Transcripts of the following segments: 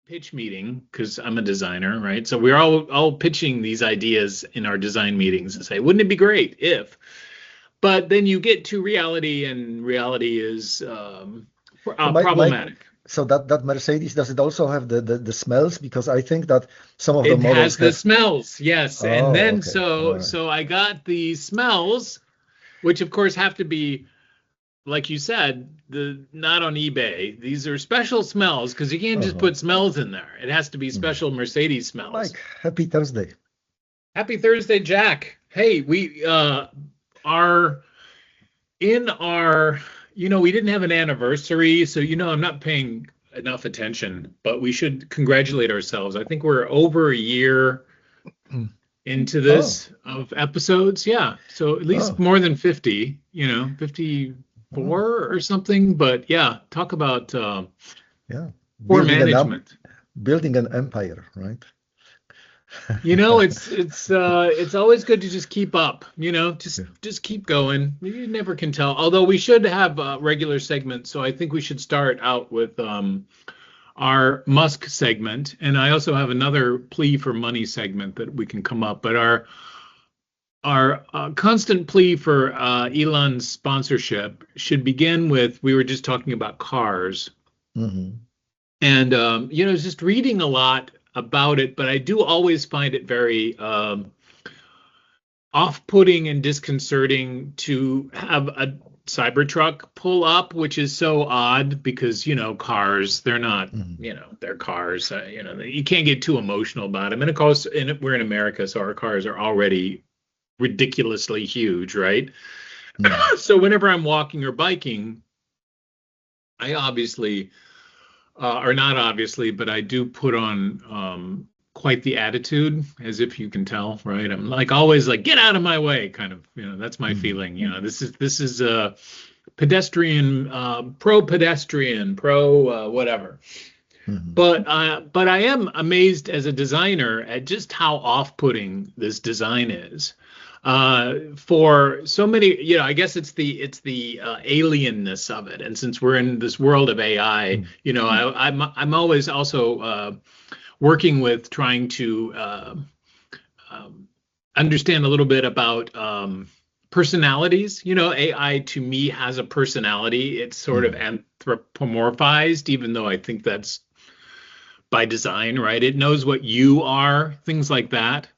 pitch meeting because I'm a designer, right? So we're all pitching these ideas in our design meetings and say, wouldn't it be great if? But then you get to reality, and reality is So problematic. so that Mercedes, does it also have the smells? Because I think that some of the It has models the have. smells, yes. And Oh, then okay. All right. so I got the smells, which of course have to be, like you said, the not on eBay. These are special smells because you can't just Uh-huh. put smells in there. It has to be Mhm. special Mercedes smells. Mike, happy Thursday. Happy Thursday, Jack. Hey, we are in our, we didn't have an anniversary, so I'm not paying enough attention, but we should congratulate ourselves. I think we're over a year Mm. into Oh, this of episodes. Yeah. So at least oh, more than 50, oh, 54 or something. But yeah, talk about yeah. poor Building an up, management. building an empire, right? It's always good to just keep up, Yeah. just keep going. You never can tell. Although we should have a regular segments, so I think we should start out with our Musk segment, and I also have another plea for money segment that we can come up. But our constant plea for Elon's sponsorship should begin with, we were just talking about cars, Hmm. and just reading a lot about it, but I do always find it very off-putting and disconcerting to have a Cybertruck pull up, which is so odd because cars, they're not, Hmm. they're cars. You can't get too emotional about them. And of course, we're in America, so our cars are already ridiculously huge, right? Hmm. So whenever I'm walking or biking, I obviously, or not obviously, but I do put on quite the attitude, as if you can tell, right? I'm like always like, get out of my way, kind of. That's my Hmm. feeling. This is a pedestrian, pro pedestrian, pro whatever. Hmm. But I am amazed as a designer at just how off-putting this design is. For so many, I guess it's the alienness of it. And since we're in this world of AI, I'm always also working with trying to understand a little bit about personalities. AI to me has a personality. It's sort of Hmm. anthropomorphized, even though I think that's by design, right? It knows what you are, things like that.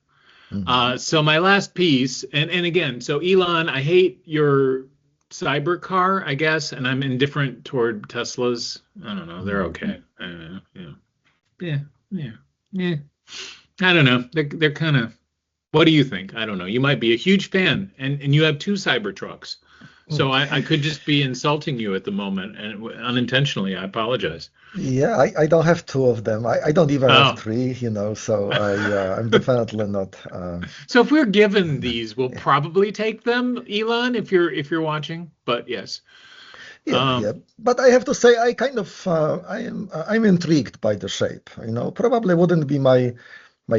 Hmm. So my last piece, and again, so Elon, I hate your cyber car, I guess, and I'm indifferent toward Teslas. I don't know, they're Hmm. okay. I don't know, yeah, yeah, yeah, yeah. I don't know. They're kind of. What do you think? I don't know. You might be a huge fan, and you have two Cybertrucks. So I could just be insulting you at the moment, and unintentionally. I apologize. Yeah, I don't have two of them. I don't even have Oh. three, so I'm definitely not. So if we're given these, we'll probably take them, Elon, if you're watching. But yes. Yeah, Um, yeah. But I have to say, I kind of I'm intrigued by the shape. Probably wouldn't be my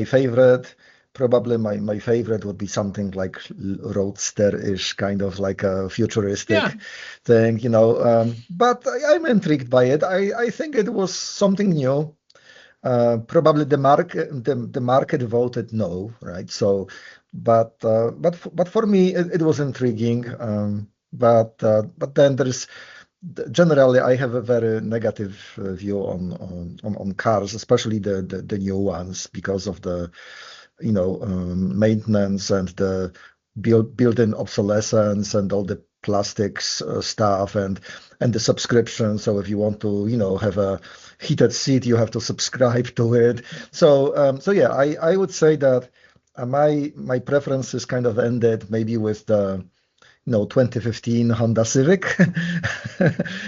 favorite. Probably my favorite would be something like roadster-ish, kind of like a yeah. futuristic thing. But I'm intrigued by it. I think it was something new. Probably the market voted no, right? So, but for me it was intriguing. But then there's generally I have a very negative view on cars, especially the new ones, because of the maintenance and the built-in obsolescence and all the plastics stuff and the subscription. So if you want to have a heated seat, you have to subscribe to it. So yeah, I would say that my preference is kind of ended maybe with the 2015 Honda Civic.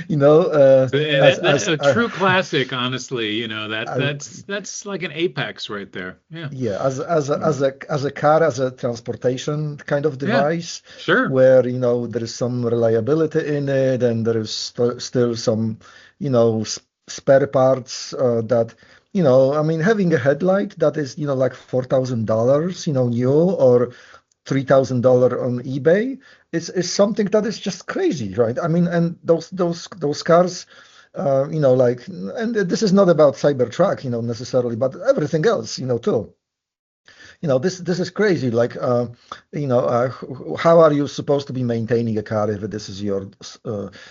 you know, uh, as A as true classic, honestly. That uh, that's like an apex right there. Yeah. yeah, as a car, as a transportation kind of Yeah. device, Sure. where there is some reliability in it, and there is still some spare parts that I mean, having a headlight that is like $4,000 new, or $3,000 on eBay is something that is just crazy, right? I mean, and those cars like, and this is not about Cybertruck, necessarily, but everything else, too. This is crazy. Like, how are you supposed to be maintaining a car if this is your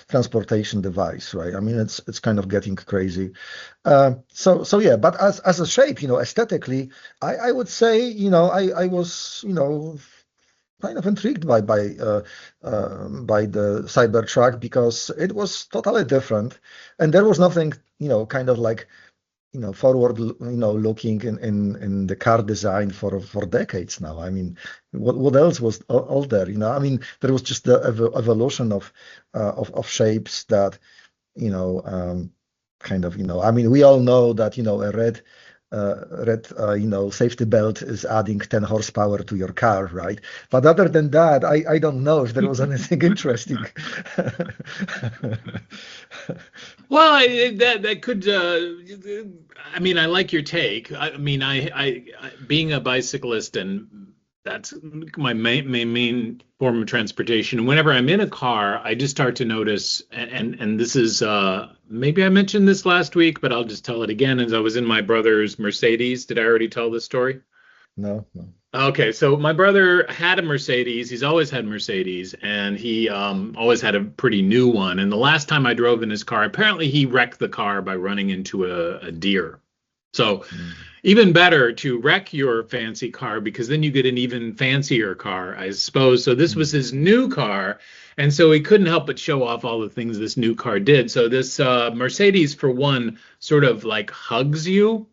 transportation device, right? I mean, it's kind of getting crazy. So yeah, but as a shape, aesthetically, I would say, I was, kind of intrigued by the Cybertruck because it was totally different, and there was nothing, kind of like forward, looking in the car design for decades now. I mean, what else was all there? I mean, there was just the evolution of shapes that, kind of, I mean, we all know that, a red safety belt is adding 10 horsepower to your car, right? But other than that, I don't know if there was anything interesting. Well, that could. I mean, I like your take. I mean, being a bicyclist, and that's my main form of transportation. And whenever I'm in a car, I just start to notice, and this is maybe I mentioned this last week, but I'll just tell it again. As I was in my brother's Mercedes. Did I already tell this story? No, no. Okay, so my brother had a Mercedes. He's always had Mercedes, and he always had a pretty new one. And the last time I drove in his car, apparently he wrecked the car by running into a deer. So Mm. even better to wreck your fancy car because then you get an even fancier car, I suppose. So this was Mm. his new car, and so he couldn't help but show off all the things this new car did. So this Mercedes, for one, sort of like hugs you,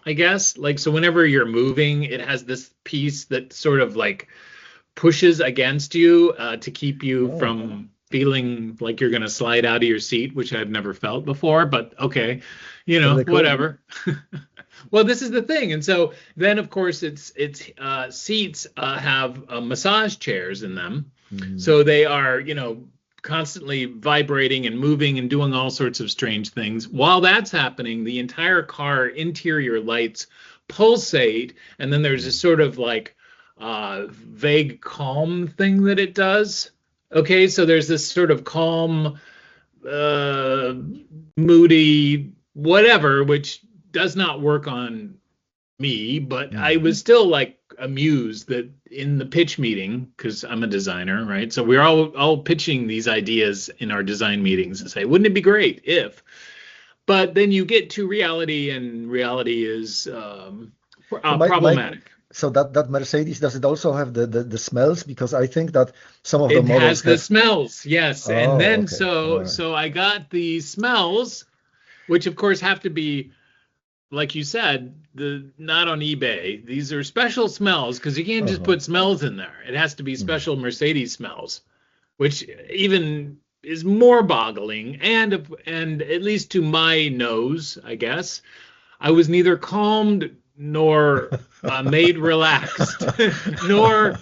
I guess. Like, so whenever you're moving, it has this piece that sort of like pushes against you to keep you Oh, from feeling like you're going to slide out of your seat, which I've never felt before, but okay, really cool. whatever. Well, this is the thing. And so then, of course, it's seats have massage chairs in them. Mm. So they are, constantly vibrating and moving and doing all sorts of strange things. While that's happening, the entire car interior lights pulsate, and then there's this sort of like vague calm thing that it does. Okay, so there's this sort of calm, uh, moody, whatever, which does not work on me, but I Mm. was still like amused that in the pitch meeting, because I'm a designer, right? So we're all pitching these ideas in our design meetings and say, wouldn't it be great if? But then you get to reality, and reality is So my problematic. so that Mercedes, does it also have the smells? Because I think that some of the It models has the have. smells, yes, and Oh, then okay. All right. so I got the smells, which of course have to be, like you said, the not on eBay. These are special smells because you can't just Uh-huh. put smells in there. It has to be Mm. special Mercedes smells, which even is more boggling. And at least to my nose, I guess, I was neither calmed nor made relaxed, nor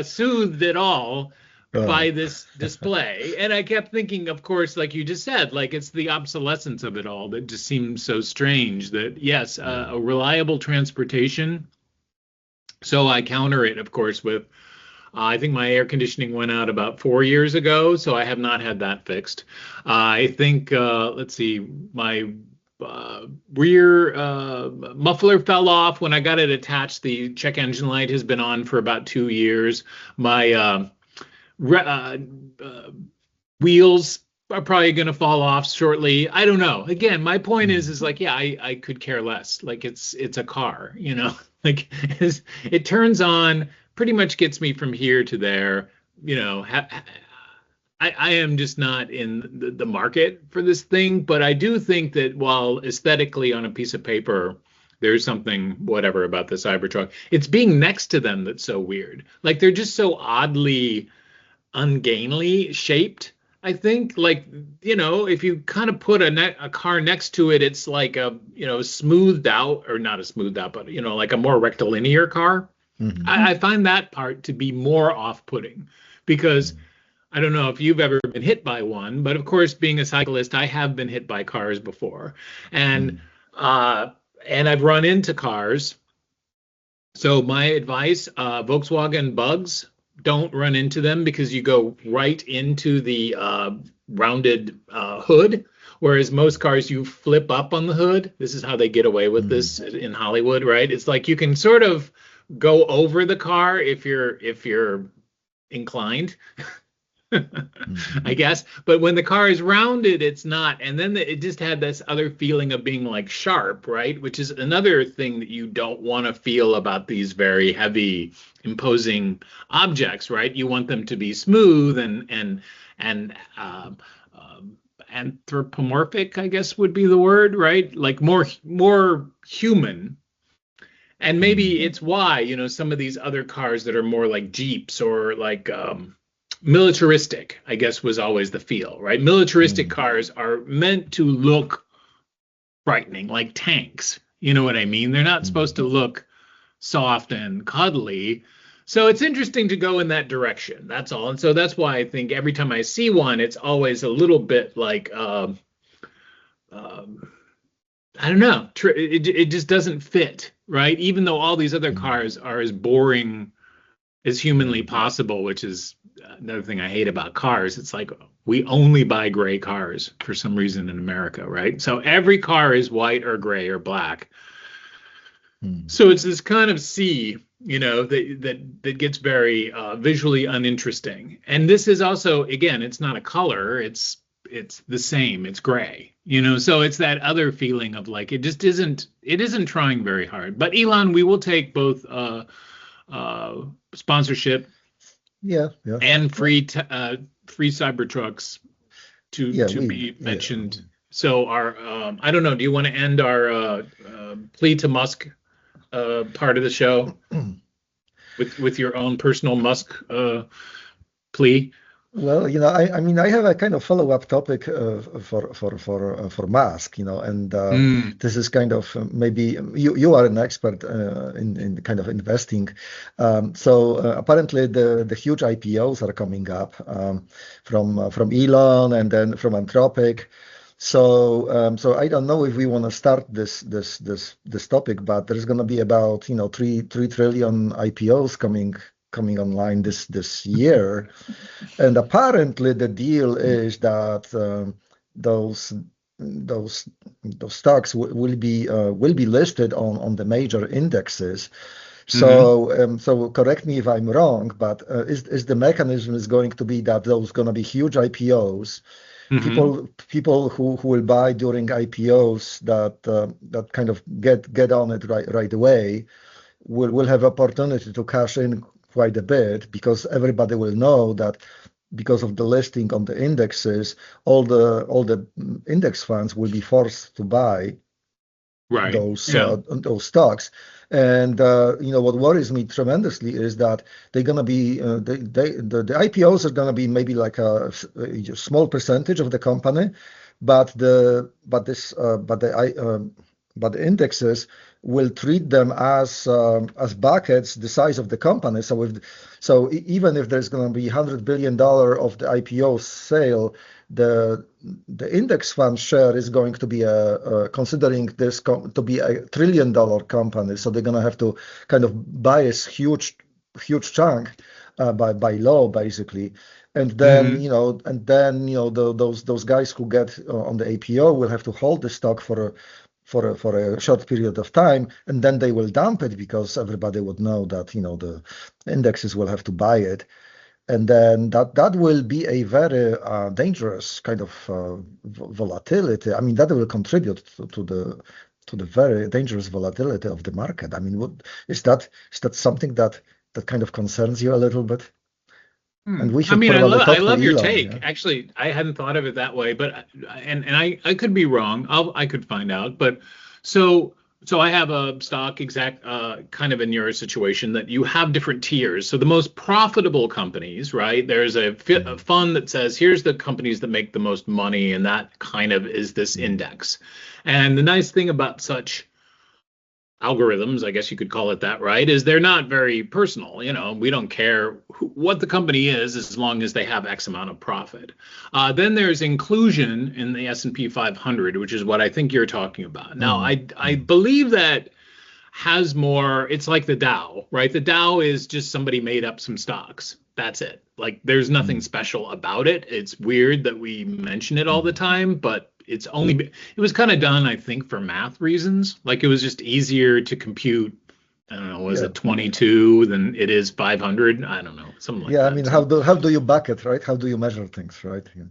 soothed at all Oh, by this display. And I kept thinking, of course, like you just said, like it's the obsolescence of it all that just seems so strange. That yes, yeah. a reliable transportation. So I counter it, of course, with I think my air conditioning went out about 4 years ago, so I have not had that fixed. I think, let's see, my rear muffler fell off when I got it attached. The check engine light has been on for about 2 years. My re- uh, uh, wheels are probably going to fall off shortly. I don't know. Again, my point Mm. is like, yeah, I could care less. Like it's a car, like it turns on, pretty much gets me from here to there. I am just not in the market for this thing, but I do think that while aesthetically on a piece of paper, there's something whatever about the Cybertruck, it's being next to them that's so weird. Like they're just so oddly ungainly shaped. I think, like, if you kind of put a car next to it, it's like a smoothed out, or not a smoothed out, but like a more rectilinear car. Mhm. I find that part to be more off-putting because Mm. I don't know if you've ever been hit by one, but of course, being a cyclist, I have been hit by cars before, and Mm. uh, and I've run into cars. So my advice, Volkswagen Bugs, don't run into them because you go right into the rounded hood. whereas most cars you flip up on the hood. This is how they get away with this in Hollywood, right? It's like you can sort of go over the car if you're inclined. I guess. But when the car is rounded, it's not. And then it just had this other feeling of being like sharp, right? Which is another thing that you don't want to feel about these very heavy, imposing objects, right? You want them to be smooth and anthropomorphic, I guess would be the word, right? Like more human. And maybe it's why, some of these other cars that are more like Jeeps or like militaristic, I guess, was always the feel, right? Militaristic cars are meant to look frightening, like tanks. You know what I mean? They're not supposed to look soft and cuddly. So it's interesting to go in that direction. That's all. And so that's why I think every time I see one, it's always a little bit like, I don't know. It just doesn't fit, right? Even though all these other cars are as boring as humanly possible, which is another thing I hate about cars. It's like we only buy gray cars for some reason in America, right? So every car is white or gray or black. So it's this kind of sea, that gets very visually uninteresting. And this is also, again, it's not a color. It's the same. It's gray, So it's that other feeling of like it isn't trying very hard. But Elon, we will take both sponsorship, and free Cybertrucks to be mentioned. Yeah. So our I don't know. Do you want to end our plea to Musk part of the show with your own personal Musk plea? Well, I mean, I have a kind of follow-up topic for Musk, and this is kind of maybe you are an expert in kind of investing. So apparently the huge IPOs are coming up from Elon and then from Anthropic. So I don't know if we want to start this topic, but there's going to be about 3 trillion IPOs coming online this year, and apparently the deal is that those stocks will be listed on the major indexes. So so correct me if I'm wrong, but is the mechanism is going to be that those going to be huge IPOs? People who will buy during IPOs that kind of get on it right away will have opportunity to cash in quite a bit, because everybody will know that because of the listing on the indexes, all the index funds will be forced to buy those stocks. And what worries me tremendously is that they're gonna be the IPOs are gonna be maybe like a small percentage of the company, but the indexes will treat them as buckets the size of the company. So even if there's going to be $100 billion of the IPO sale, the index fund share is going to be considering this to be $1 trillion company. So they're going to have to kind of buy a huge chunk by law, basically. And then those guys who get on the IPO will have to hold the stock for a short period of time, and then they will dump it because everybody would know that the indexes will have to buy it, and then that will be a very dangerous kind of volatility. I mean, that will contribute to the very dangerous volatility of the market. I mean, is that something that kind of concerns you a little bit? And we should I love your take. Yeah? Actually, I hadn't thought of it that way, but I could be wrong. I could find out. But so I have a stock exact kind of in your situation that you have different tiers. So the most profitable companies, right? There's a fund that says here's the companies that make the most money, and that kind of is this index. And the nice thing about such algorithms, I guess you could call it that, right, is they're not very personal. We don't care what the company is as long as they have X amount of profit. Then there's inclusion in the S&P 500, which is what I think you're talking about. Now, I believe that has more, it's like the Dow, right? The Dow is just somebody made up some stocks. That's it. Like there's nothing special about it. It's weird that we mention it all the time, but it was kind of done, I think, for math reasons. Like it was just easier to compute. I don't know, was Yeah. it 22 than it is 500? I don't know, something like Yeah, I that. mean, So how do you bucket, right? How do you measure things, right? Yeah.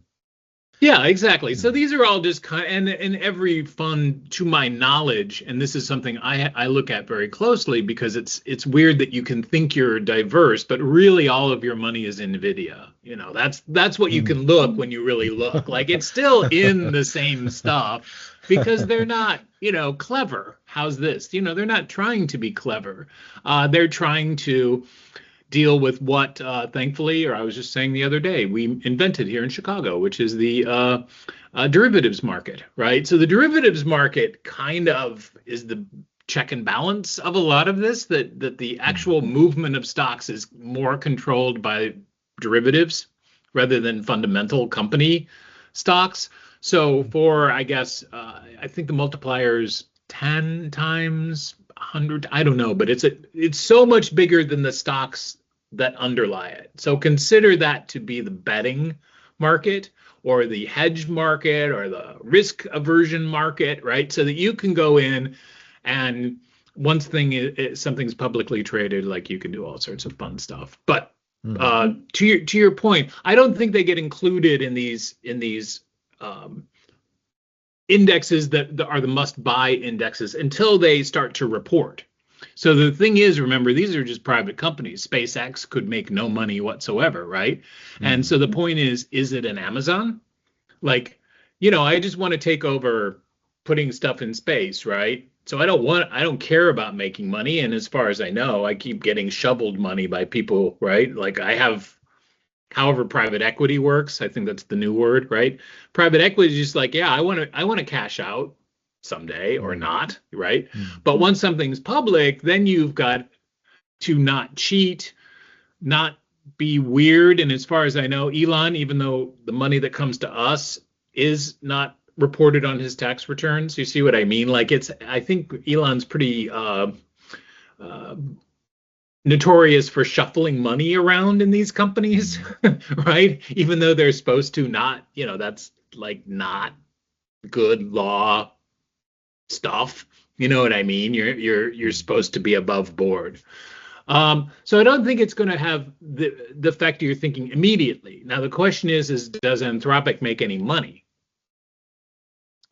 yeah, exactly. So Mm. these are all just kind and every fund, to my knowledge, and this is something I look at very closely because it's weird that you can think you're diverse, but really all of your money is in Nvidia. You know, that's what you Mm. can look when you really look. Like it's still in the same stuff because they're not, clever. How's this? They're not trying to be clever. They're trying to deal with what, thankfully, or I was just saying the other day, we invented here in Chicago, which is the derivatives market, right? So the derivatives market kind of is the check and balance of a lot of this, that the Mm. actual movement of stocks is more controlled by derivatives rather than fundamental company stocks. So for, I guess, I think the multiplier is 10 times 100, I don't know, but it's so much bigger than the stocks that underlie it. So consider that to be the betting market or the hedge market or the risk aversion market, right? So that you can go in and once something's publicly traded, like you can do all sorts of fun stuff. But Mm. to your point, I don't think they get included in these um, indexes that are the must buy indexes until they start to report. So the thing is, remember, these are just private companies. SpaceX could make no money whatsoever, right? And Mm. so the point is it an Amazon? Like, I just want to take over putting stuff in space, right? So I don't care about making money. And as far as I know, I keep getting shoveled money by people, right? Like I have, however private equity works, I think that's the new word, right? Private equity is just like, yeah, I want to cash out someday or Mm. not, right? Mm. But once something's public, then you've got to not cheat, not be weird. And as far as I know, Elon, even though the money that comes to us is not reported on his tax returns, you see what I mean? Like I think Elon's pretty uh, notorious for shuffling money around in these companies, Mm. right? Even though they're supposed to not, that's like not good law stuff. You know what I mean? You're Mm. supposed to be above board. So I don't think it's going to have the effect you're thinking immediately. Now the question is does Anthropic make any money?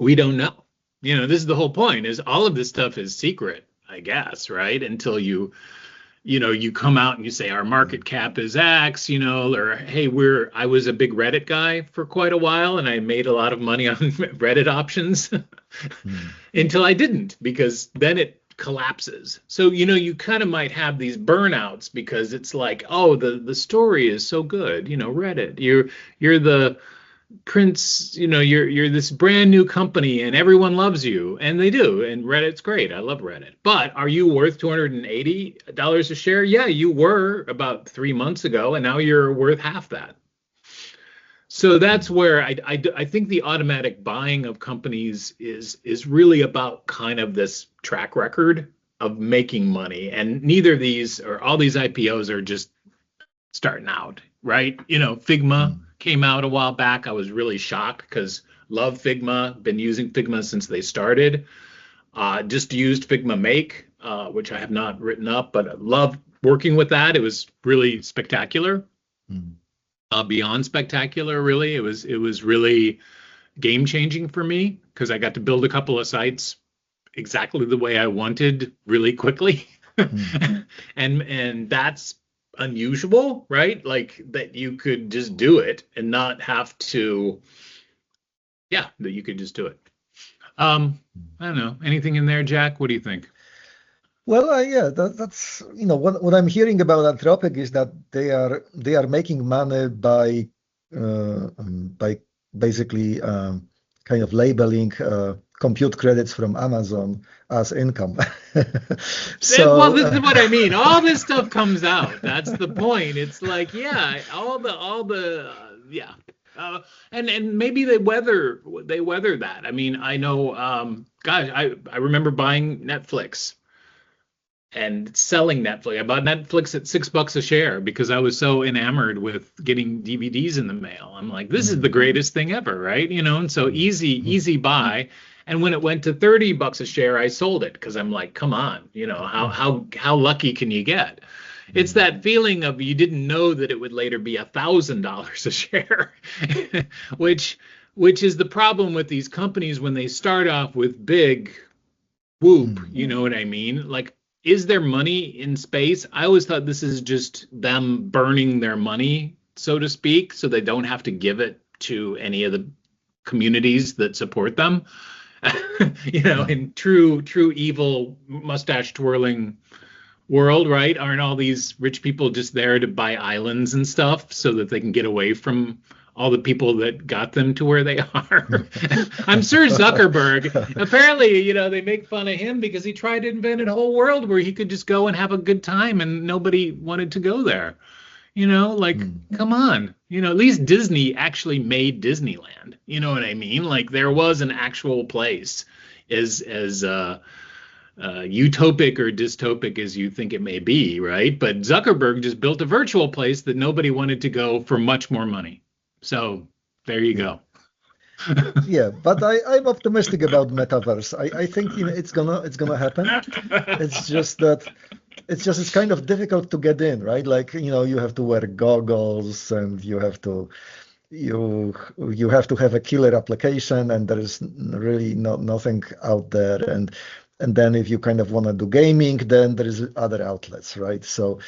We don't know. This is the whole point. Is all of this stuff is secret, I guess, right? Until you come out and you say our market cap is X, or hey, I was a big Reddit guy for quite a while and I made a lot of money on Reddit options Mm. until I didn't because then it collapses. So, you kind of might have these burnouts because it's like, oh, the story is so good, Reddit. You're the Prince, you're this brand new company and everyone loves you, and they do. And Reddit's great. I love Reddit. But are you worth $280 a share? Yeah, you were about 3 months ago, and now you're worth half that. So that's Mm. where I think the automatic buying of companies is really about kind of this track record of making money. And neither of these or all these IPOs are just starting out, right? Figma Mm. came out a while back. I was really shocked because love Figma, been using Figma since they started. Just used Figma Make, which I have not written up, but I love working with that. It was really spectacular, Mm. beyond spectacular, really. It was really game changing for me because I got to build a couple of sites exactly the way I wanted really quickly. Mm. and that's unusual, right? Like that you could just do it and not have to, yeah, that you could just do it. I don't know. Anything in there, Jack? What do you think? Well, yeah, that's what I'm hearing about Anthropic is that they are making money by basically kind of labeling compute credits from Amazon as income. Well, So this is what I mean. All this stuff comes out. That's the point. It's like, yeah, all the yeah. And maybe they weather that. I mean, I know gosh, I remember buying Netflix and selling Netflix. I bought Netflix at $6 a share because I was so enamored with getting DVDs in the mail. I'm like, this is the greatest thing ever, right? And so easy buy. And when it went to $30 a share, I sold it because I'm like, come on, how lucky can you get? It's that feeling of you didn't know that it would later be $1,000 a share, which is the problem with these companies when they start off with big whoop, you know what I mean? Like, is there money in space? I always thought this is just them burning their money, so to speak, so they don't have to give it to any of the communities that support them. In true evil mustache twirling world, right? Aren't all these rich people just there to buy islands and stuff so that they can get away from all the people that got them to where they are? I'm sure Zuckerberg, apparently, they make fun of him because he tried to invent a whole world where he could just go and have a good time and nobody wanted to go there. Come on, at least Disney actually made Disneyland. You know what I mean? Like, there was an actual place as utopic or dystopic as you think it may be, right? But Zuckerberg just built a virtual place that nobody wanted to go for much more money. So there you go. Yeah, but I'm optimistic about Metaverse. I think it's gonna happen. It's kind of difficult to get in, right? Like, you have to wear goggles and you have to have a killer application, and there is really nothing out there. And then if you kind of want to do gaming, then there is other outlets, right? So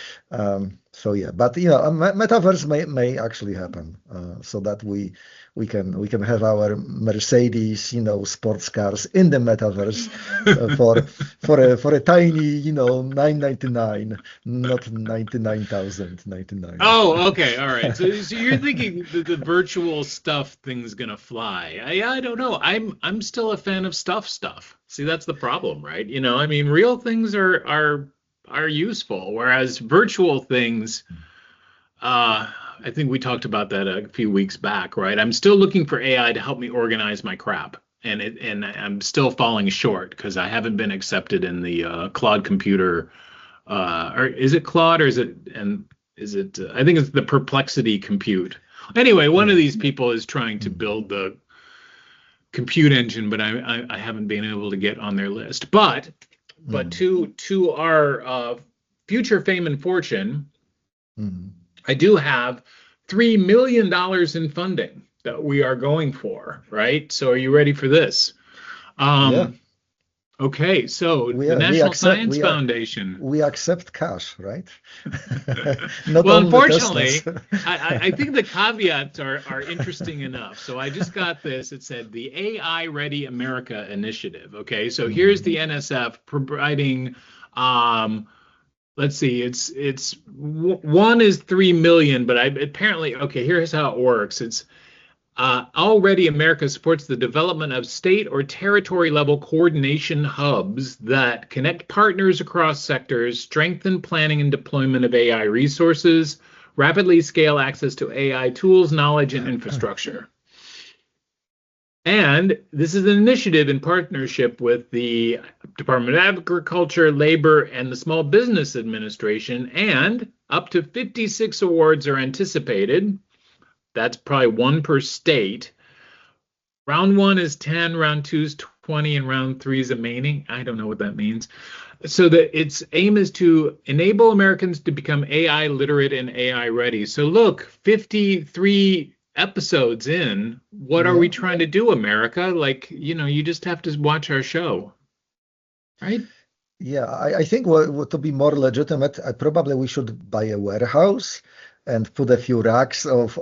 yeah, but Metaverse may actually happen, so that we can have our Mercedes, sports cars in the Metaverse for a tiny, $999, not 99,099. Oh, okay, all right. So you're thinking the virtual stuff thing's gonna fly? I don't know. I'm still a fan of stuff. See, that's the problem, right? I mean, real things are useful, whereas virtual things, I think we talked about that a few weeks back, right? I'm still looking for AI to help me organize my crap, and I'm still falling short because I haven't been accepted in the Claude computer, or is it Claude, or is it I think it's the Perplexity compute. Anyway, one of these people is trying to build the compute engine, but I haven't been able to get on their list. But to our future fame and fortune, I do have $3 million in funding that we are going for, right? So are you ready for this? Yeah. Okay, so the National Science Foundation. We accept cash, right? Well, unfortunately, I think the caveats are interesting enough. So I just got this. It said the AI Ready America Initiative. Okay, so here's the NSF providing, let's see, it's one is 3 million, but apparently, okay, here's how it works. It's already America supports the development of state or territory level coordination hubs that connect partners across sectors, strengthen planning and deployment of AI resources, rapidly scale access to AI tools, knowledge, and infrastructure. And this is an initiative in partnership with the Department of Agriculture, Labor, and the Small Business Administration, and up to 56 awards are anticipated. That's probably one per state. Round 1 is 10, round 2 is 20, and round 3 is remaining. I don't know what that means. So its aim is to enable Americans to become AI literate and AI ready. So look, 53 episodes in, what are we trying to do, America? Like, you just have to watch our show, right? Yeah, I think to be more legitimate, probably we should buy a warehouse and put a few racks of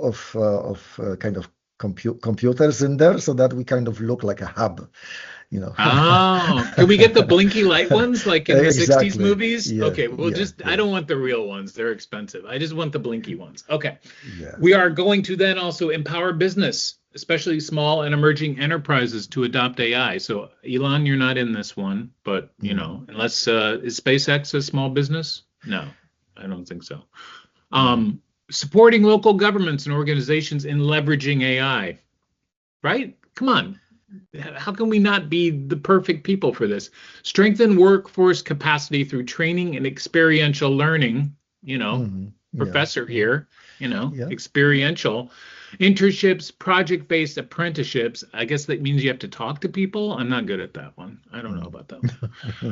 kind of computers in there, so that we kind of look like a hub, Oh, can we get the blinky light ones like in the Exactly. 60s movies? Yeah, Okay, well, yeah. I don't want the real ones. They're expensive. I just want the blinky ones. Okay. Yeah. We are going to then also empower business, especially small and emerging enterprises, to adopt AI. So, Elon, you're not in this one, but, unless, is SpaceX a small business? No, I don't think so. Supporting local governments and organizations in leveraging AI, right? Come on. how can we not be the perfect people for this? Strengthen workforce capacity through training and experiential learning, Yeah, professor here, yeah. experiential internships, project-based apprenticeships. I guess that means you have to talk to people. I'm not good at that one. I don't know Mm. about that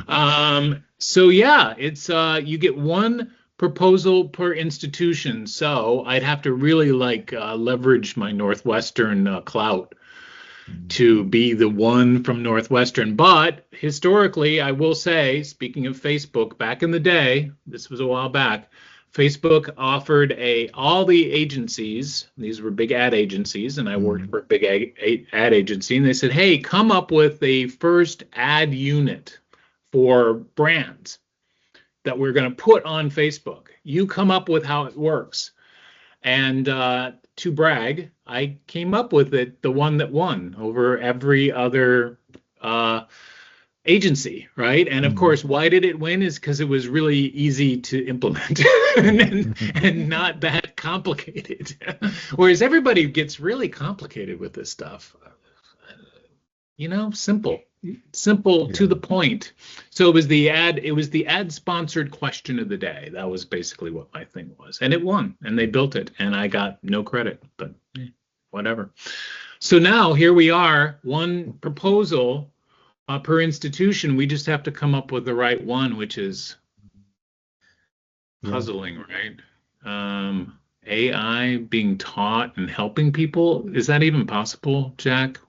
one. So yeah, it's you get one proposal per institution. So I'd have to really leverage my Northwestern clout Mm. to be the one from Northwestern. But historically, I will say, speaking of Facebook, back in the day, this was a while back, Facebook offered all the agencies, these were big ad agencies, and I worked Mm. for a big ad agency, and they said, hey, come up with a first ad unit for brands that we're going to put on Facebook. You come up with how it works. And to brag, I came up with the one that won over every other agency, right? And of Mm. course, why did it win? Is because it was really easy to implement and not that complicated. Whereas everybody gets really complicated with this stuff. Simple to Yeah. the point. So it was the ad sponsored question of the day. That was basically what my thing was. And it won, and they built it, and I got no credit, but whatever. So now here we are, one proposal per institution. We just have to come up with the right one, which is Yeah. puzzling, right? AI being taught and helping people. Is that even possible, Jack?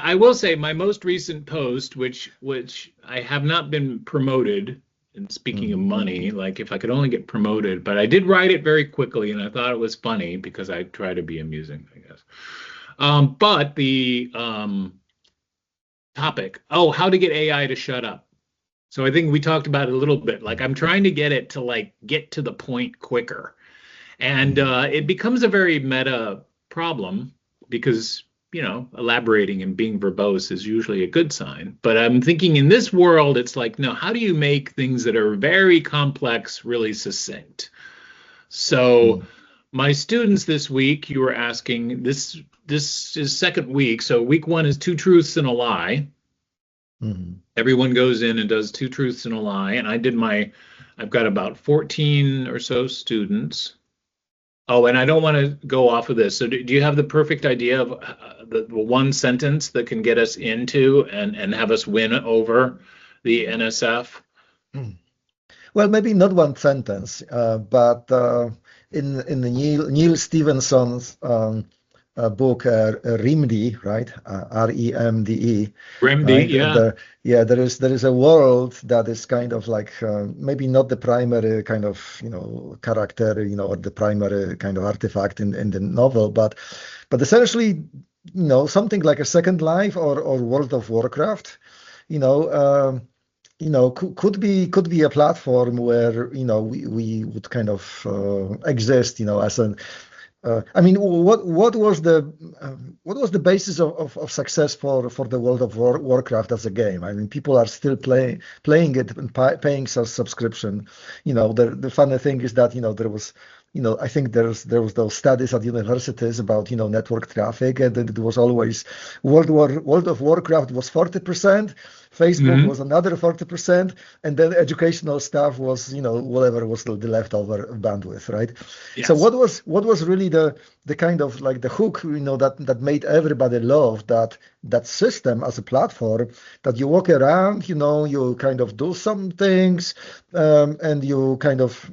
I will say my most recent post, which I have not been promoted. And speaking of Mm. money, like if I could only get promoted, but I did write it very quickly, and I thought it was funny because I try to be amusing, I guess. But the topic, how to get AI to shut up. So I think we talked about it a little bit. Like I'm trying to get it to get to the point quicker. And Mm. it becomes a very meta problem because, elaborating and being verbose is usually a good sign. But I'm thinking in this world, it's like, no, how do you make things that are very complex really succinct? So Mm. my students this week, you were asking, this is second week. So week one is two truths and a lie. Mm. Everyone goes in and does two truths and a lie. And I've got about 14 or so students. Oh, and I don't want to go off of this. So do you have the perfect idea of the one sentence that can get us into and have us win over the NSF? Mm. Well, maybe not one sentence, but in the Neil Stephenson's book, RIMD, right? REMDE, Remedy, right? yeah. There is a world that is kind of like maybe not the primary kind of character, or the primary kind of artifact in the novel, but essentially, something like a Second Life or World of Warcraft, you know. Could be a platform where we would kind of exist as an I mean, what was the basis of success for the World of Warcraft as a game? I mean, people are still playing it and paying subscription. The funny thing is that there was. I think there was those studies at universities about network traffic, and it was always World of Warcraft was 40%, Facebook Hmm. was another 40%, and then educational stuff was whatever was the leftover bandwidth, right? So Yes. what was really the kind of like the hook, that made everybody love that system as a platform, that you walk around, you kind of do some things, and you kind of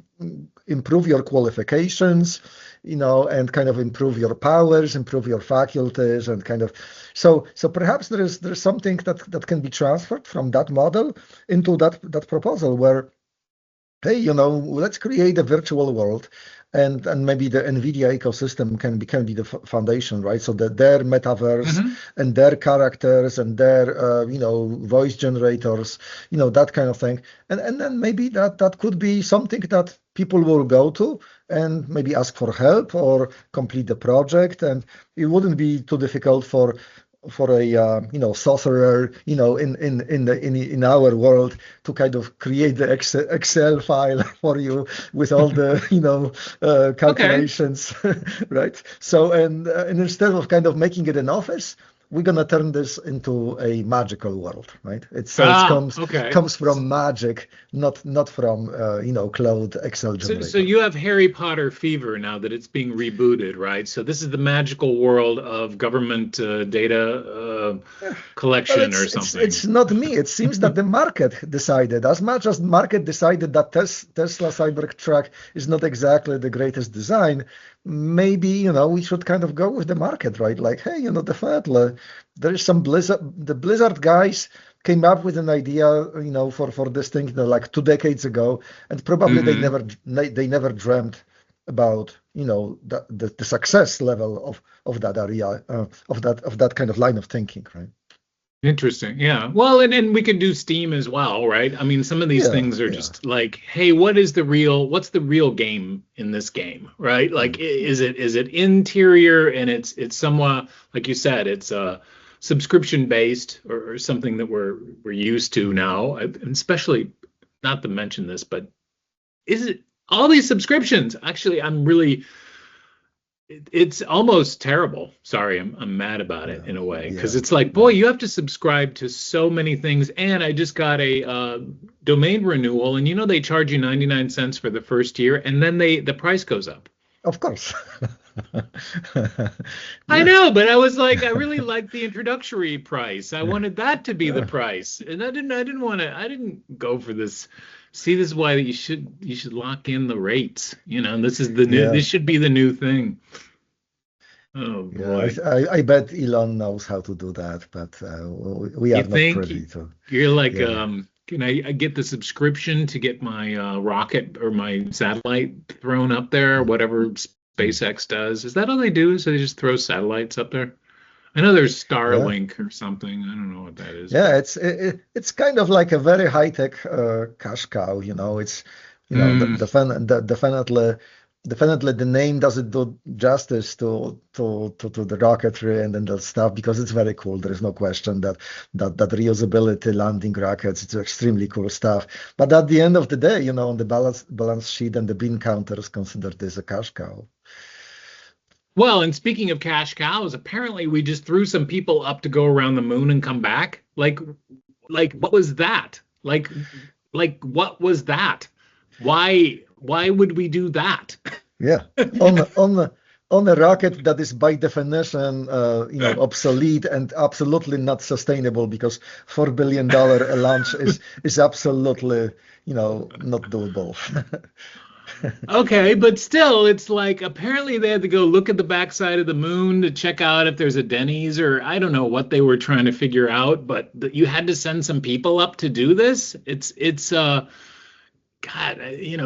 improve your qualifications, and kind of improve your powers, improve your faculties, and kind of so perhaps there's something that can be transferred from that model into that proposal where, hey, let's create a virtual world, and maybe the NVIDIA ecosystem can be the foundation, right? So that their metaverse Hmm. and their characters and their voice generators, that kind of thing, and then maybe that could be something that people will go to and maybe ask for help or complete the project, and it wouldn't be too difficult for sorcerer, in our world to kind of create the Excel file for you with all the, Okay. calculations, right? So, and instead of kind of making it an office, we're gonna turn this into a magical world, right? It Ah, comes okay. comes from magic, not from Cloud Excel So generator. you have Harry Potter fever now that it's being rebooted, right? So this is the magical world of government data Well, collection it's or it's something. it's not me. It seems that the market decided. As much as market decided that Tesla Cybertruck is not exactly the greatest design, maybe we should kind of go with the market, right? Like, hey, definitely there is some Blizzard. The Blizzard guys came up with an idea, for this thing, like 2 decades ago, and probably they Hmm. never dreamt about the success level of that area, of that kind of line of thinking, right? Interesting. Yeah. Well, and we could do Steam as well, right? I mean, some of these Yeah, things are yeah. just like, hey, what's the real game in this game, right? Like, is it interior and it's somewhat, like you said, it's subscription based or something that we're used to Mm. now, and especially not to mention this, but is it all these subscriptions? Actually, it's almost terrible. Sorry, I'm mad about it Yeah, in a way because yeah, it's like, boy, yeah. you have to subscribe to so many things. And I just got a domain renewal, and they charge you 99 cents for the first year, and then the price goes up. Of course. I Yeah. know, but I was like, I really liked the introductory price. I wanted that to be the Yeah, price, and I didn't go for this. See, this is why you should lock in the rates. yeah, This should be the new thing. Oh yeah. boy. I bet Elon knows how to do that, but we You are not think privy to. you're like, Yeah. can I get the subscription to get my rocket or my satellite thrown up there, Mm, whatever mm. SpaceX does? Is that all they do? So they just throw satellites up there? I know there's Yeah, Starlink or something. I don't know what that is, yeah. but It's kind of like a very high tech cash cow. It's mm, definitely the name doesn't do justice to the rocketry and then the stuff because it's very cool. There is no question that reusability landing rockets, it's extremely cool stuff. But at the end of the day, on the balance sheet and the bean counters consider this a cash cow. well, and speaking of cash cows, apparently we just threw some people up to go around the moon and come back. Like what was that? What was that? Why would we do that? Yeah, on a rocket that is by definition, obsolete and absolutely not sustainable because $4 billion a launch is absolutely, not doable. Okay, but still, it's like apparently they had to go look at the backside of the moon to check out if there's a Denny's or I don't know what they were trying to figure out, but you had to send some people up to do this. It's God,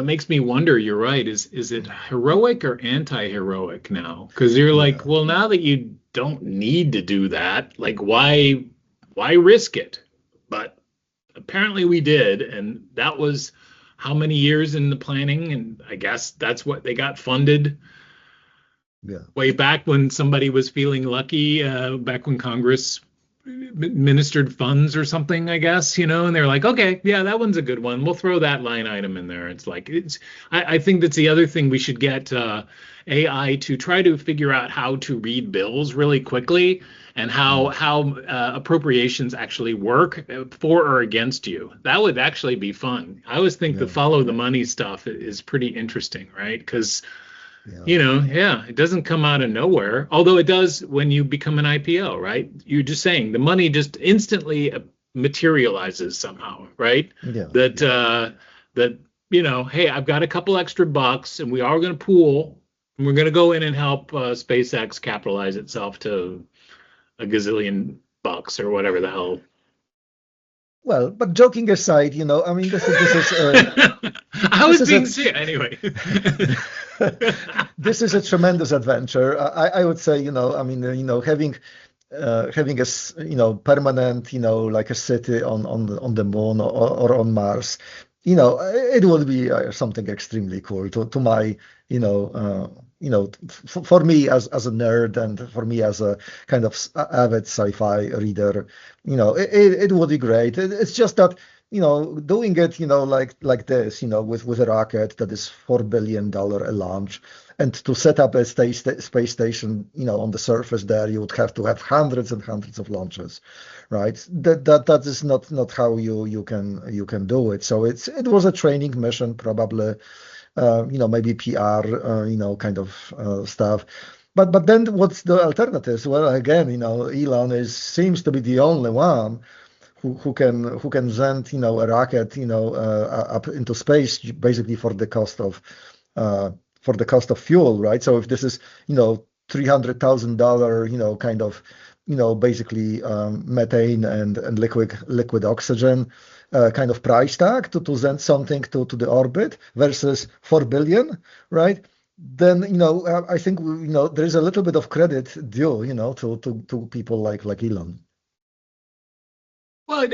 makes me wonder, you're right. Is it heroic or anti-heroic now? Because you're like, Yeah, well, now that you don't need to do that, like why risk it? But apparently we did, and that was how many years in the planning, and I guess that's what they got funded yeah, way back when somebody was feeling lucky, back when Congress ministered funds or something, I guess, and they're like, okay, yeah, that one's a good one. We'll throw that line item in there. It's like I think that's the other thing we should get AI to try to figure out how to read bills really quickly and how mm, appropriations actually work for or against you. That would actually be fun. I always think the yeah, follow the money stuff is pretty interesting, right? Because yeah, yeah, it doesn't come out of nowhere. Although it does when you become an IPO, right? You're just saying the money just instantly materializes somehow, right? yeah, That yeah, that hey, I've got a couple extra bucks, and we are going to pool, and we're going to go in and help SpaceX capitalize itself to a gazillion bucks or whatever the hell. Well, but joking aside, I mean, I this was is a being serious anyway. this is a tremendous adventure. I would say, I mean, having permanent, like a city on the moon or on Mars, it would be something extremely cool to my, you know, for me as a nerd and for me as a kind of avid sci-fi reader, it would be great. It's just that, doing it, like this, with a rocket that is $4 billion a launch, and to set up a space station, on the surface there, you would have to have hundreds and hundreds of launches, right? That is not how you can do it. So it was a training mission, probably, maybe PR, kind of stuff. But then what's the alternatives? Well, again, Elon seems to be the only one who can send, a rocket, up into space basically for the cost of fuel, right? So if this is, $300,000, kind of, basically methane and liquid oxygen kind of price tag to send something to the orbit versus 4 billion, right? Then, I think, there is a little bit of credit due, to people like Elon. Well,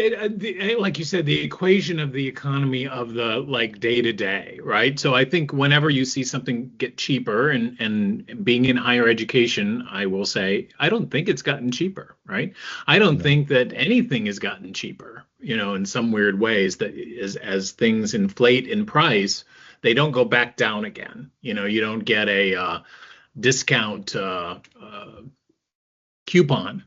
like you said, the equation of the economy of the like day to day, right? So I think whenever you see something get cheaper, and being in higher education, I will say, I don't think it's gotten cheaper, right? I don't No. think that anything has gotten cheaper, in some weird ways, that as things inflate in price, they don't go back down again. You don't get a discount coupon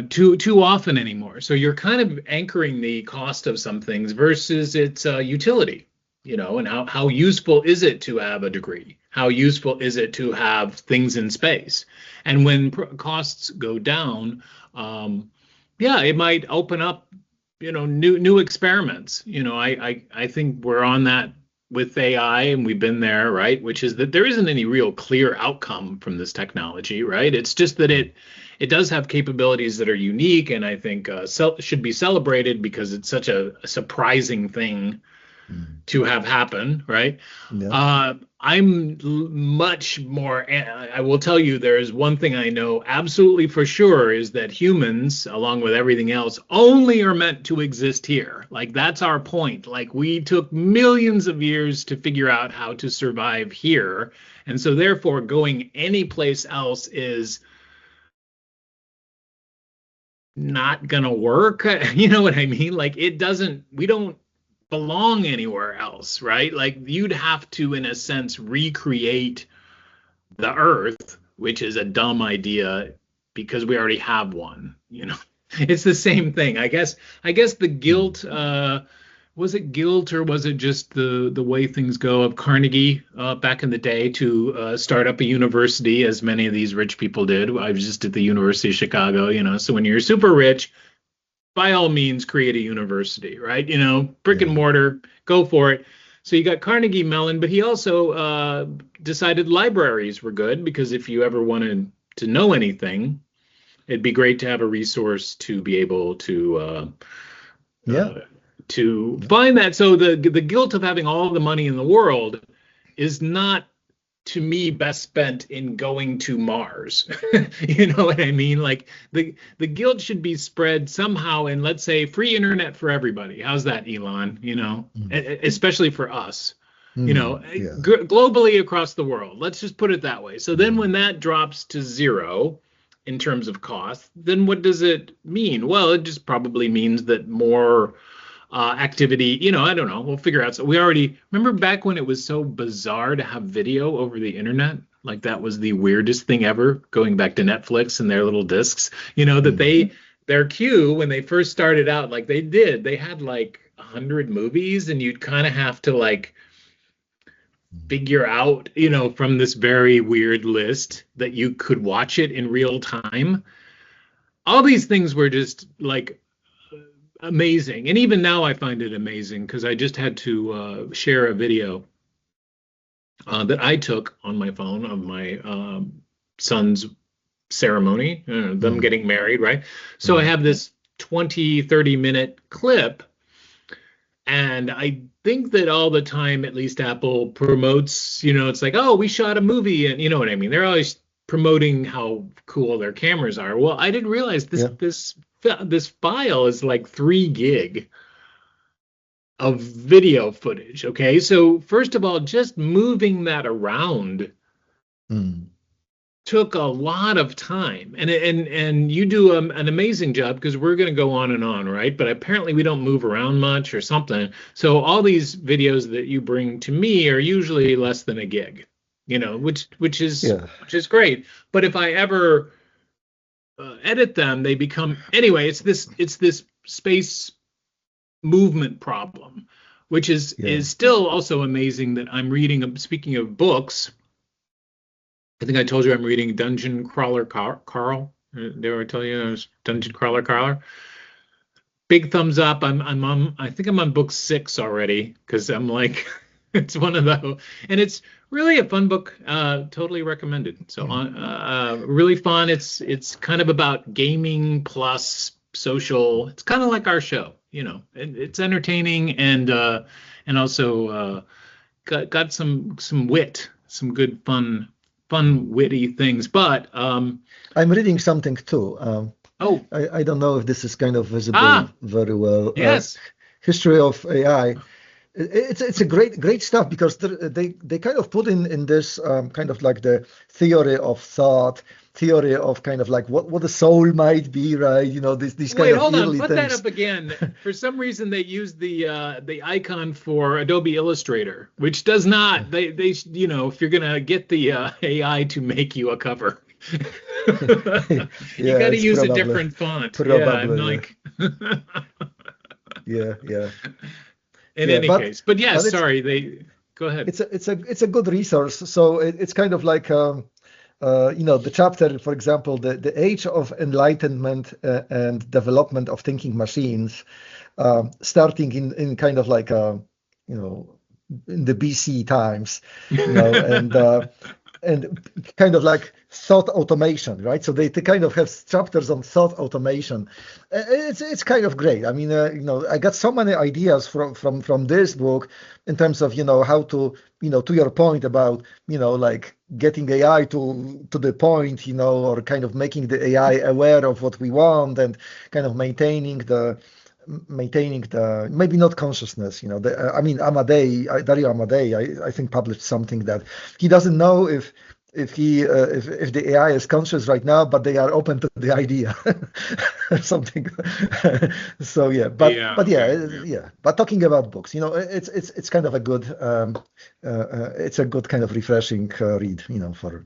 too often anymore. So you're kind of anchoring the cost of some things versus its utility, and how useful is it to have a degree? How useful is it to have things in space? And when costs go down, yeah, it might open up, new experiments. I think we're on that with AI, and we've been there, right? Which is that there isn't any real clear outcome from this technology, right? It's just that it does have capabilities that are unique, and I think should be celebrated because it's such a surprising thing Mm. to have happen, right? Yeah. I'm much more. I will tell you, there is one thing I know absolutely for sure is that humans, along with everything else, only are meant to exist here. Like that's our point. Like we took millions of years to figure out how to survive here, and so therefore going anyplace else is not gonna work. You know what I mean? Like it doesn't. We don't belong anywhere else, right? Like you'd have to, in a sense, recreate the Earth, which is a dumb idea because we already have one. It's the same thing. I guess the Mm. guilt, was it guilt or was it just the way things go of Carnegie back in the day to start up a university, as many of these rich people did. I was just at the University of Chicago, so when you're super rich, by all means create a university, right? Brick and Yeah. mortar, go for it. So you got Carnegie Mellon, but he also decided libraries were good because if you ever wanted to know anything, it'd be great to have a resource to be able Yeah. to Yeah. find that. So the guilt of having all the money in the world is not, to me, best spent in going to Mars. You know what I mean? Like the guilt should be spread somehow in, let's say, free internet for everybody. How's that, Elon? Mm. Especially for us. Yeah. Globally across the world. Let's just put it that way. So then Mm. when that drops to zero in terms of cost, then what does it mean? Well, it just probably means that more activity, I don't know. We'll figure out. So we already remember back when it was so bizarre to have video over the internet. Like that was the weirdest thing ever, going back to Netflix and their little discs, that Mm. their queue when they first started out, like they had like 100 movies, and you'd kind of have to like Mm. figure out, from this very weird list that you could watch it in real time. All these things were just like amazing. And even now I find it amazing because I just had to share a video that I took on my phone of my son's ceremony, them Mm. getting married, right? So I Mm. have this 20, 30-minute clip. And I think that all the time, at least Apple promotes, it's like, oh, we shot a movie. And you know what I mean? They're always promoting how cool their cameras are. Well, I didn't realize this Yeah. this this file is like 3 gig of video footage. Okay. So first of all, just moving that around Mm. took a lot of time, and you do an amazing job because we're going to go on and on, right? But apparently we don't move around much or something. So all these videos that you bring to me are usually less than a gig, Yeah. which is great. But if I ever edit them, they become anyway. It's this space movement problem, which Yeah. is still also amazing that I'm reading. Speaking of books, I think I told you I'm reading Dungeon Crawler Carl. Did I tell you I was Dungeon Crawler Carl? Big thumbs up. I'm on. I think I'm on book 6 already because I'm like, it's one of those, and it's really a fun book. Totally recommended. So Mm. really fun. It's kind of about gaming plus social. It's kind of like our show. It's entertaining and also got some wit, some good fun witty things. But I'm reading something too. oh I don't know if this is kind of visible ah very well. yes. History of AI. It's a great stuff because they kind of put in this kind of like the theory of thought, theory of kind of like what the soul might be, right? These kind Wait, of hold on. early Put that things. up again. For some reason, they used the icon for Adobe Illustrator, which does not. They if you're gonna get the AI to make you a cover, you Yeah, got to it's use a different font. Yeah, I'm probably yeah, like. yeah. In Yeah, any case, but yes, but sorry. They go ahead. it's a good resource. So it's kind of like the chapter, for example, the age of enlightenment and development of thinking machines, starting in kind of like you know in the BC times, and kind of like thought automation, right? So they kind of have chapters on thought automation. It's kind of great. I mean, I got so many ideas from this book in terms of how to to your point about like getting AI to the point, or kind of making the AI aware of what we want and kind of maintaining the maybe not consciousness. I mean, Dario Amadei, I think published something that he doesn't know if the AI is conscious right now, but they are open to the idea something. So yeah, Yeah. but Okay. yeah, Yeah. yeah. But talking about books, it's kind of a good it's a good kind of refreshing read, for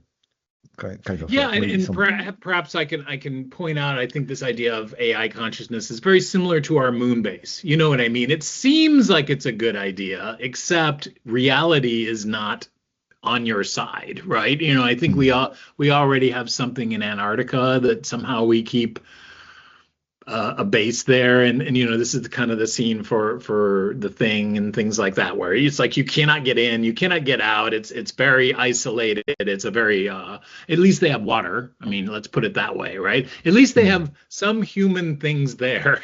kind of Yeah, and, maybe and some. perhaps I can point out, I think this idea of AI consciousness is very similar to our moon base. You know what I mean? It seems like it's a good idea, except reality is not on your side, right? I think we Hmm. all we already have something in Antarctica that somehow we keep a base there, and this is kind of the scene for the thing and things like that, where it's like you cannot get in, you cannot get out. It's very isolated. It's a very at least they have water. I mean, let's put it that way, right? At least they Hmm. have some human things there.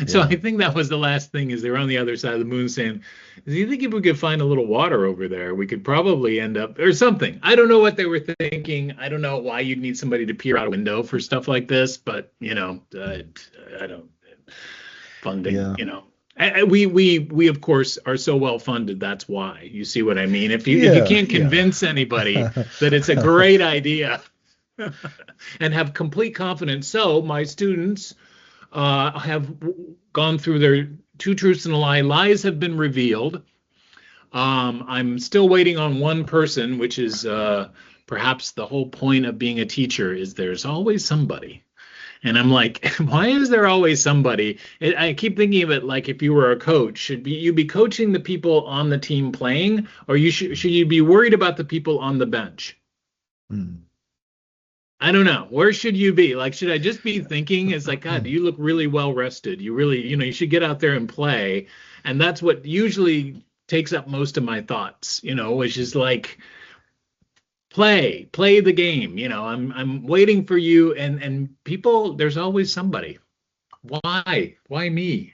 So Yeah. I think that was the last thing is they're on the other side of the moon saying, do you think if we could find a little water over there, we could probably end up or something? I don't know what they were thinking. I don't know why you'd need somebody to peer out a window for stuff like this, but I don't funding, Yeah. we of course are so well funded. That's why. You see what I mean? If you Yeah. can't Yeah. convince anybody that it's a great idea and have complete confidence. So my students have gone through their two truths and a lie. Lies have been revealed. I'm still waiting on one person, which is perhaps the whole point of being a teacher is there's always somebody. And I'm like, why is there always somebody? I keep thinking of it like if you were a coach, you be coaching the people on the team playing, or should you be worried about the people on the bench? Hmm. I don't know. Where should you be? Like, should I just be thinking, it's like, God, you look really well rested. You really, you should get out there and play. And that's what usually takes up most of my thoughts, which is like, play the game. I'm waiting for you. And people, there's always somebody. Why me?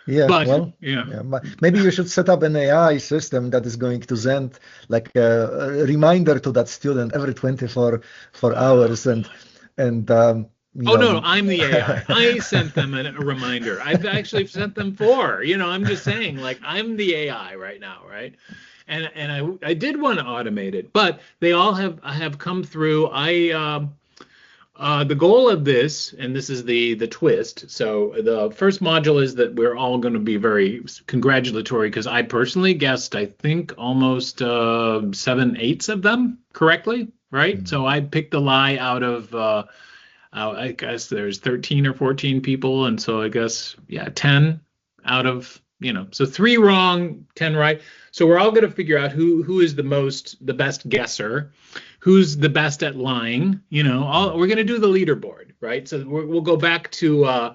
Yeah, But well, yeah. yeah. Maybe you should set up an AI system that is going to send like a reminder to that student every 24 Oh hours, and God. and Oh no, I'm the AI. I sent them a reminder. I've actually sent them four. I'm just saying, like, I'm the AI right now, right? and I did want to automate it, but they all have come through. The goal of this, and this is the twist. So the first module is that we're all going to be very congratulatory because I personally guessed, I think, almost 7/8 of them correctly, right? So I picked the lie out of I guess there's 13 or 14 people, and so I guess, yeah, 10 out of, so 3 wrong, 10 right. So we're all going to figure out who is the best guesser, who's the best at lying. We're going to do the leaderboard, right? So we'll go back to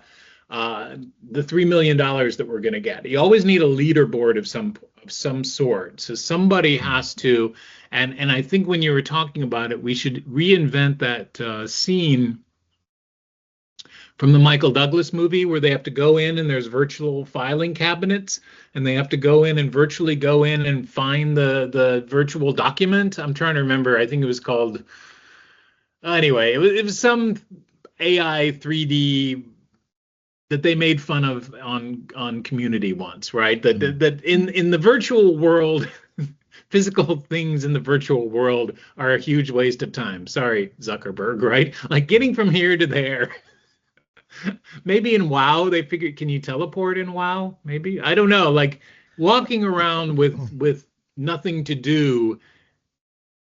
the $3 million that we're going to get. You always need a leaderboard of some sort. So somebody has to, and I think when you were talking about it, we should reinvent that scene from the Michael Douglas movie where they have to go in and there's virtual filing cabinets and they have to go in and virtually go in and find the virtual document. I'm trying to remember. I think it was called, anyway, it was some AI 3D that they made fun of on Community once, right? That in the virtual world, physical things in the virtual world are a huge waste of time. Sorry, Zuckerberg, right? Like getting from here to there. Maybe in WoW they figured, can you teleport in WoW? Maybe, I don't know. Like walking around with nothing to do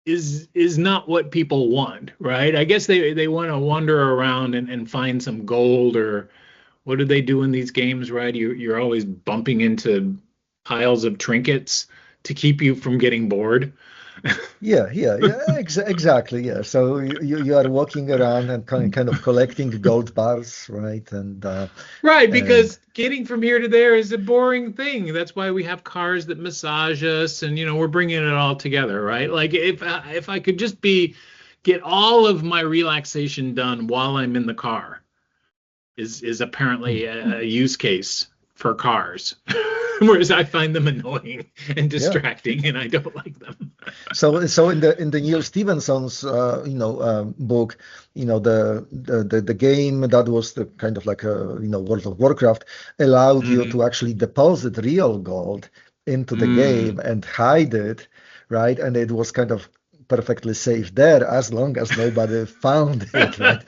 is not what people want, right? I guess they want to wander around and find some gold, or what do they do in these games, right? You're always bumping into piles of trinkets to keep you from getting bored. Yeah, exactly. Yeah. So you are walking around and kind of collecting gold bars, right? Right, And because getting from here to there is a boring thing. That's why we have cars that massage us, and we're bringing it all together, right? Like if I could just get all of my relaxation done while I'm in the car is apparently a use case for cars. Whereas I find them annoying and distracting, and I don't like them. So in the Neil Stephenson's book, the game that was the kind of like a World of Warcraft allowed you to actually deposit real gold into the game and hide it, right? And it was kind of perfectly safe there as long as nobody found it, right?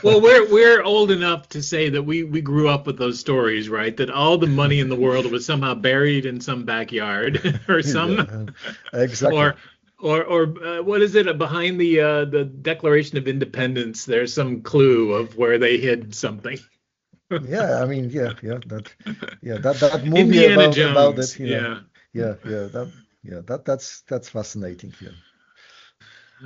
Well, we're old enough to say that we grew up with those stories, right? That all the money in the world was somehow buried in some backyard or some, exactly. or what is it, behind the Declaration of Independence? There's some clue of where they hid something. Yeah, I mean, that movie Indiana about Jones, it, that's fascinating. Yeah.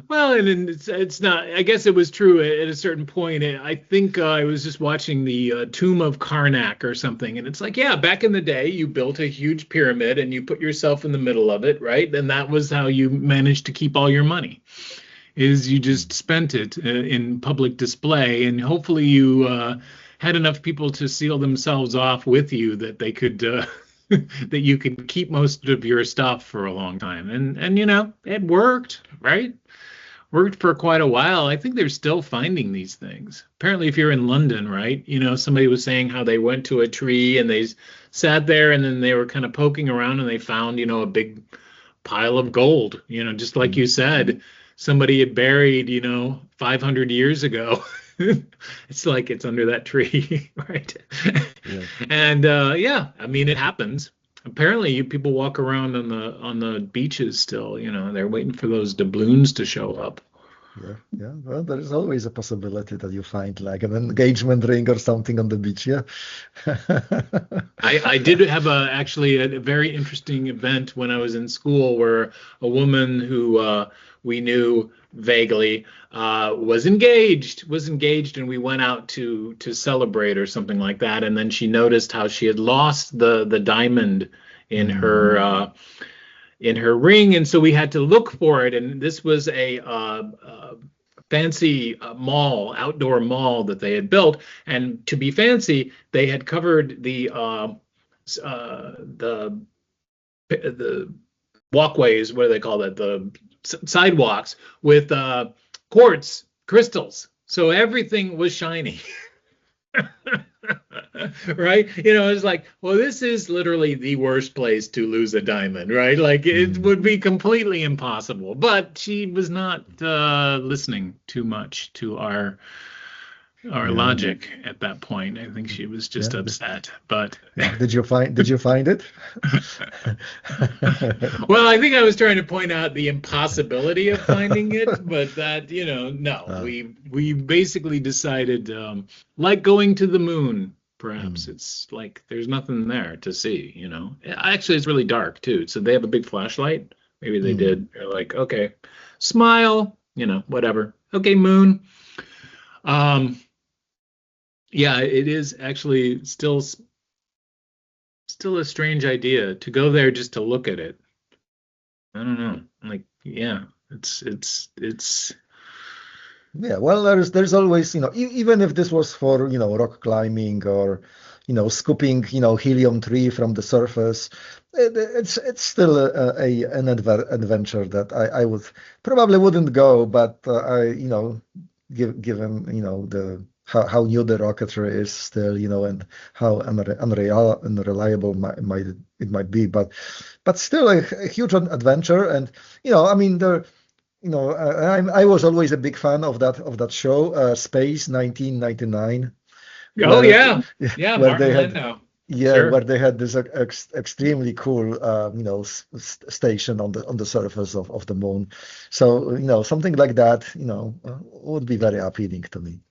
Well, and it's not. I guess it was true at a certain point. I think I was just watching the Tomb of Karnak or something, and it's like, yeah, back in the day, you built a huge pyramid and you put yourself in the middle of it, right? And that was how you managed to keep all your money. Is you just spent it in public display, and hopefully you had enough people to seal themselves off with you that they could. That you could keep most of your stuff for a long time, and it worked, right? Worked for quite a while. I think they're still finding these things. Apparently, if you're in London, right, somebody was saying how they went to a tree and they sat there and then they were kind of poking around and they found, a big pile of gold, just like you said, somebody had buried, 500 years ago. It's like it's under that tree, right? Yeah. And I mean, it happens. Apparently, people walk around on the beaches still. They're waiting for those doubloons to show up. Yeah. Well, there is always a possibility that you find like an engagement ring or something on the beach. Yeah. I did have actually a very interesting event when I was in school where a woman who we knew vaguely was engaged, and we went out to celebrate or something like that, and then she noticed how she had lost the diamond in her ring, and so we had to look for it, and this was a fancy outdoor mall that they had built, and to be fancy they had covered the walkways, what do they call that, the sidewalks, with quartz crystals, so everything was shiny. Right? It's like, well, this is literally the worst place to lose a diamond, right? Like it Mm, would be completely impossible. But she was not listening too much to our yeah, logic at that point. I think she was just yeah, upset. But yeah. Did you find it? well, I think I was trying to point out the impossibility of finding it, but that, no, Uh, we basically decided, like going to the moon, perhaps. mm, It's like there's nothing there to see. Actually, it's really dark too. So they have a big flashlight. Maybe they mm. did. They're like, okay, smile, whatever. Okay, moon. Um, yeah, it is actually still a strange idea to go there just to look at it. I don't know. Like, yeah, it's Yeah, well, there's always, even if this was for, rock climbing or, scooping, helium-3 from the surface, it's still an adventure that I would probably wouldn't go, but given, the how new the rocketry is still, and how unreliable it might be, but still a huge adventure, and I mean there. I was always a big fan of that show, Space 1999, oh where yeah. Yeah, where Martin they had Landau. yeah, Sure. where they had this extremely cool station on the surface of the moon. So something like that would be very appealing to me.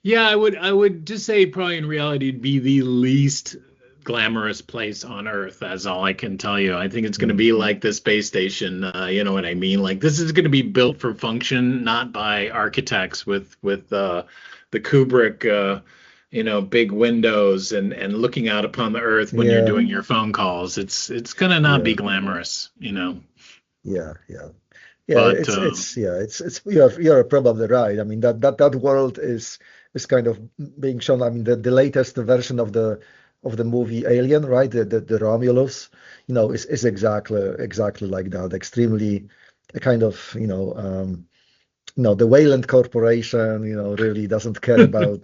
Yeah, I would just say probably in reality it'd be the least glamorous place on Earth. That's all I can tell you. I think it's going to Mm. be like the space station. You know what I mean? Like this is going to be built for function, not by architects with the Kubrick, big windows and looking out upon the Earth when you're Yeah, doing your phone calls. It's going to not be yeah, glamorous. yeah, yeah. Yeah, But it's you're probably right. I mean that world is kind of being shown. I mean the latest version of the movie Alien, right? The Romulus, is exactly like that. Extremely kind of the Wayland Corporation, really doesn't care about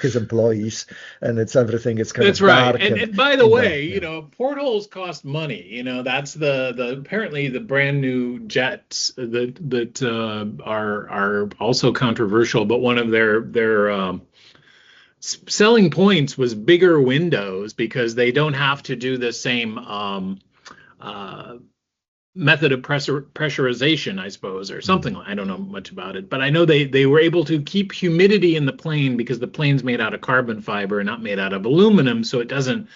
his employees, and it's everything. It's kind that's of right. dark And and and by the in the way, yeah. portholes cost money. That's the apparently the brand new jets that are also controversial, but one of their selling points was bigger windows because they don't have to do the same uh, method of pressurization, I suppose, or Mm. something. I don't know much about it, but I know they were able to keep humidity in the plane because the plane's made out of carbon fiber, not made out of aluminum, so it doesn't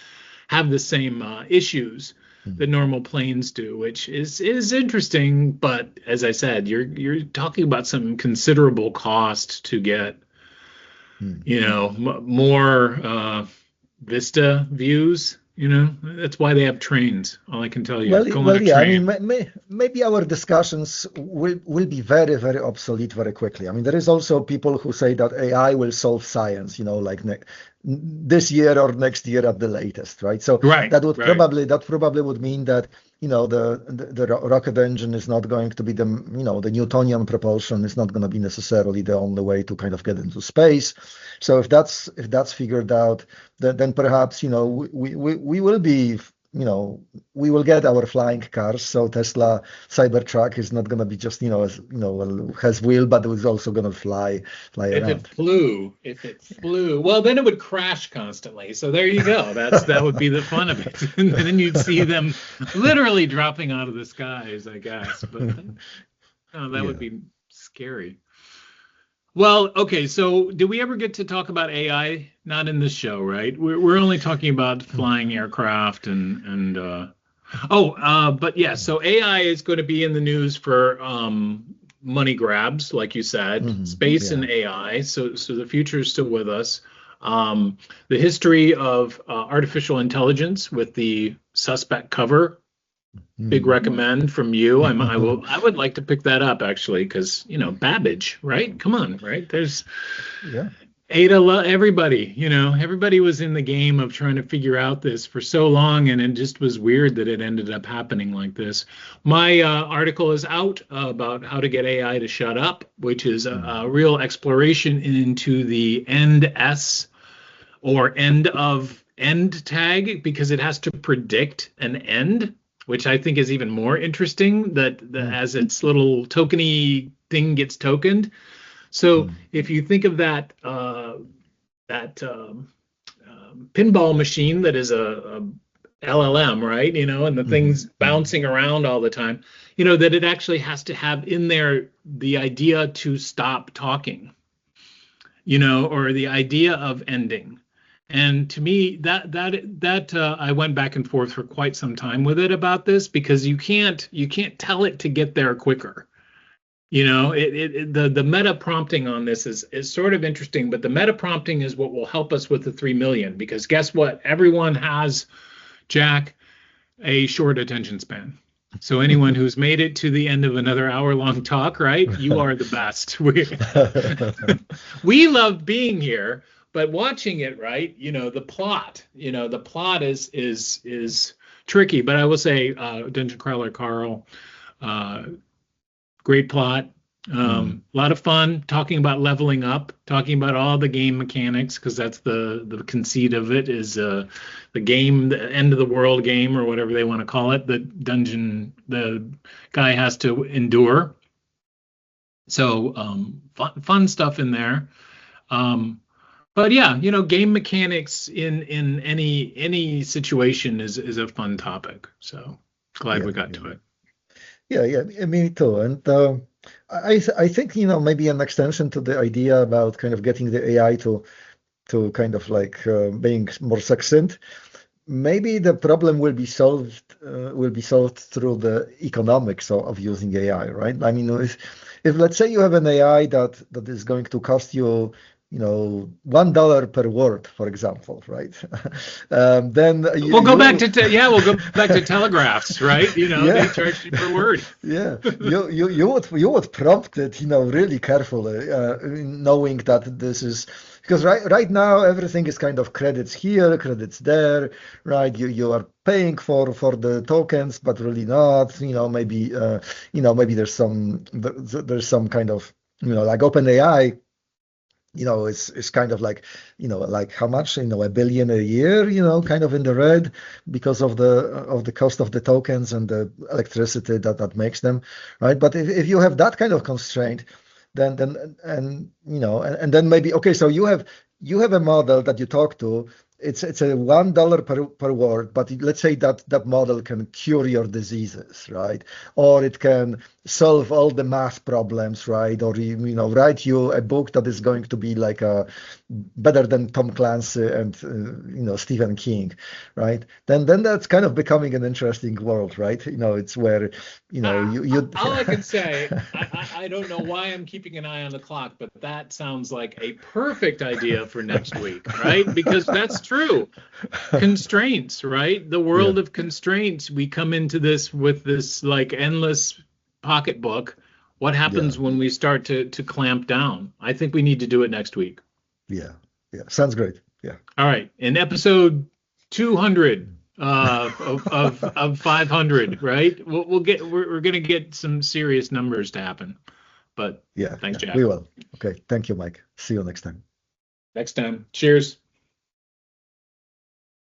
have the same issues Mm. that normal planes do, which is interesting. But as I said, you're talking about some considerable cost to get, Mm. more vista views. That's why they have trains. All I can tell you, Well, go on well, a yeah. I mean, train. maybe our discussions will be very, very obsolete very quickly. I mean, there is also people who say that AI will solve science, like this year or next year at the latest, right? So Right, right. that probably would mean that the rocket engine is not going to be the Newtonian propulsion is not going to be necessarily the only way to kind of get into space. So if that's figured out, then perhaps we will be you know, we will get our flying cars. So Tesla Cybertruck is not going to be just, well, has wheel, but it's also going to fly around. If it flew, well, then it would crash constantly. So there you go. That would be the fun of it. And then you'd see them literally dropping out of the skies, I guess. But no, that would Yeah. be scary. Well, okay. So did we ever get to talk about AI? Not in this show, right? We're only talking about flying aircraft but yeah. So AI is going to be in the news for money grabs, like you said, space and Yeah. AI. So the future is still with us. The history of artificial intelligence with the suspect cover, big Mhm. recommend from you. I would like to pick that up actually because Babbage, right? Come on, right? There's Yeah. Everybody, everybody was in the game of trying to figure out this for so long, and it just was weird that it ended up happening like this. My article is out about how to get AI to shut up, which is a real exploration into the end S or end tag, because it has to predict an end, which I think is even more interesting, that as its little tokeny thing gets tokened. So if you think of that pinball machine that is a LLM, right? And the thing's bouncing around all the time, that it actually has to have in there the idea to stop talking, or the idea of ending. And to me, that I went back and forth for quite some time with it about this, because you can't tell it to get there quicker. The meta prompting on this is sort of interesting, but the meta prompting is what will help us with the 3 million, because guess what? Everyone has, Jack, a short attention span. So anyone who's made it to the end of another hour-long talk, right? You are the best. We love being here, but watching it, right? The plot is tricky. But I will say, Dungeon Crawler Carl, great plot. A lot of fun talking about leveling up, talking about all the game mechanics, because that's the conceit of it, is the game, the end of the world game, or whatever they want to call it, the guy has to endure. So fun stuff in there. But yeah, game mechanics in any situation is a fun topic. So glad we got to it. Yeah, me too. And I think, maybe an extension to the idea about kind of getting the AI to kind of like being more succinct. Maybe the problem will be solved through the economics of using AI, right? I mean, if let's say you have an AI that is going to cost you, $1 per word, for example, right? Then we'll go back to telegraphs, right? They charge you per word. Yeah, you would prompt it, really carefully, knowing that this is, because right now everything is kind of credits here, credits there, right? You are paying for the tokens, but really not. Maybe there's some kind of, like OpenAI. It's kind of like, like how much, $1 billion a year, kind of in the red, because of the cost of the tokens and the electricity that makes them, right? But if you have that kind of constraint, then then maybe, okay, so you have a model that you talk to. It's a $1 per word, but let's say that model can cure your diseases, right? Or it can solve all the math problems, right? Or write you a book that is going to be like better than Tom Clancy and Stephen King, right? Then that's kind of becoming an interesting world, right? It's where you. All I can say, I don't know why I'm keeping an eye on the clock, but that sounds like a perfect idea for next week, right? Because that's true. Constraints, right? The world of constraints. We come into this with this like endless pocketbook. What happens when we start to clamp down? I think we need to do it next week. Yeah. Sounds great. Yeah. All right. In episode 200 of 500, right? We're gonna get some serious numbers to happen. But thanks, Jack. We will. Okay. Thank you, Mike. See you next time. Next time. Cheers.